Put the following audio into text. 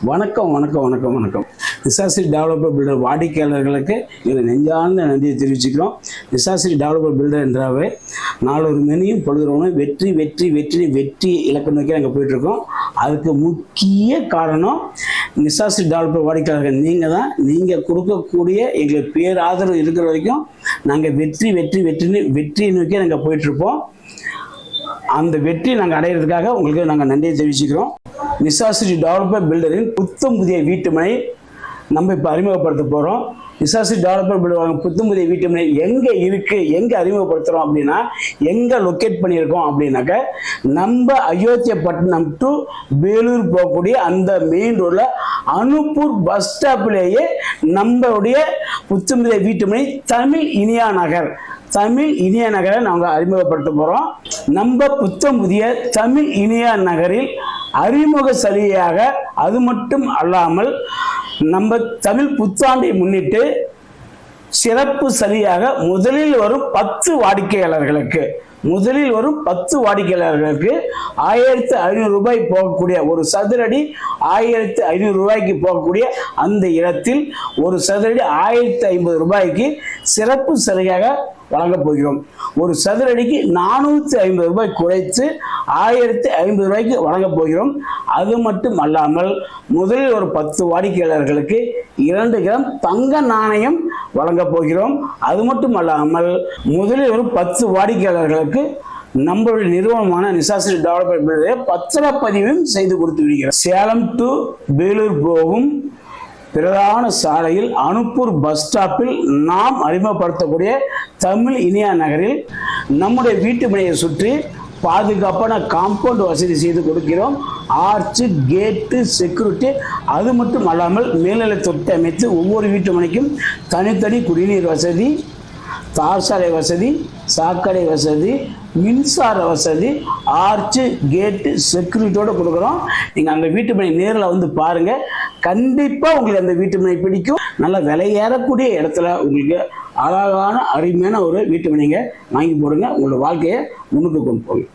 வணக்கம் வணக்கம் வணக்கம் வணக்கம். நிசாஸ்ரீ டெவலப்பர் பில்டர் வாடிக்கையாளர்களுக்கு எங்கள் நெஞ்சார்ந்த நன்றியை தெரிவிச்சுக்கிறோம். நிசாஸ்ரீ டெவலப்பர் பில்டர் என்றாவே நாளொரு மெனியும் பொழுதுறவனும் வெற்றி வெற்றி வெற்றி வெற்றி இலக்கு நோக்கி நாங்கள் போயிட்டுருக்கோம். அதுக்கு முக்கிய காரணம் நிசாஸ்ரீ டெவலப்பர் வாடிக்கையாளர்கள் நீங்கள் தான். நீங்கள் கொடுக்கக்கூடிய எங்களுக்கு பேர் ஆதரவு இருக்கிற வரைக்கும் நாங்கள் வெற்றி வெற்றி வெற்றின்னு வெற்றியை நோக்கி நாங்கள் போயிட்டுருப்போம். அந்த வெற்றி நாங்கள் அடையிறதுக்காக உங்களுக்கு நாங்கள் நன்றியை தெரிவிச்சுக்கிறோம். நிசாஸ்ரீ டெவலப்பர் பில்டரின் புத்தம் புதிய வீட்டுமனை நம்ம இப்போ அறிமுகப்படுத்த போகிறோம். நிசாஸ்ரீ டெவலப்பர் பில்டர் புத்தம் புதிய வீட்டுமனை எங்கே இருக்குது, எங்கே அறிமுகப்படுத்துகிறோம் அப்படின்னா, எங்கே லொக்கேட் பண்ணியிருக்கோம் அப்படின்னாக்க, நம்ம அயோத்தியப்பட்டினம் டு வேலூர் போகக்கூடிய அந்த மெயின் ரோடில் அனுப்பூர் பஸ் ஸ்டாப்லேயே நம்மளுடைய புத்தம் புதிய வீட்டுமனை தமிழ் இனியா நகர் நகரை நாங்கள் அறிமுகப்படுத்த போகிறோம். நம்ம புத்தம் புதிய தமிழ் இனியா நகரில் அறிமுக சலுகையாக அது மட்டும் அல்லாமல் நம்ம தமிழ் புத்தாண்டை முன்னிட்டு சிறப்பு சலுகையாக முதலில் வரும் 10 வாடிக்கையாளர்களுக்கு 1500 ரூபாய் போகக்கூடிய ஒரு சதுரடி 1500 ரூபாய்க்கு போகக்கூடிய அந்த இடத்தில் ஒரு சதுரடி 1050 ரூபாய்க்கு சிறப்பு சலுகையாக வழங்கப் போகிறோம். ஒரு சதுரடிக்கு 450 ரூபாய் குறைத்து 1050 ரூபாய்க்கு வழங்கப் போகிறோம். அது மட்டும் அல்லாமல் முதலில் ஒரு 10 வாடிக்கையாளர்களுக்கு 2 கிராம் தங்க நாணயம் வழங்கப் போகிறோம். அது மட்டும் அல்லாமல் முதலில் ஒரு 10 வாடிக்கையாளர்களுக்கு நம்மளுடைய நிறுவனமான நிசாஸ்ரீ டெவலப்பர் பில்டர் பத்திரப்பதிவும் செய்து கொடுத்து விடுகிறோம். சேலம் டு வேலூர் போகும் பிரதான சாலையில் அனுப்பூர் பஸ் ஸ்டாப்பில் நாம் அறிமுகப்படுத்தக்கூடிய தமிழ் இனியா நகரில் நம்முடைய வீட்டு மனையை சுற்றி பாதுகாப்பான காம்பவுண்ட் வசதி செய்து கொடுக்கிறோம். ஆர்ச்சு, கேட்டு, செக்யூரிட்டி, அது மட்டும் அல்லாமல் மேல்நிலை தொட்டி அமைத்து ஒவ்வொரு வீட்டு மனைக்கும் தனித்தனி குடிநீர் வசதி, தார் சாலை வசதி, சாக்கடை வசதி, மின்சார வசதி, ஆர்ச்சு, கேட்டு, செக்யூரிட்டியோடு கொடுக்குறோம். நீங்கள் அந்த வீட்டு மனை நேரில் வந்து பாருங்கள். கண்டிப்பாக உங்களுக்கு அந்த வீட்டு மனை பிடிக்கும். நல்லா விலையேறக்கூடிய இடத்துல உங்களுக்கு அழகான அருமையான ஒரு வீட்டு மனைங்க வாங்கி போடுங்க. உங்களோட வாழ்க்கையை முன்னுக்கு கொண்டு போங்க.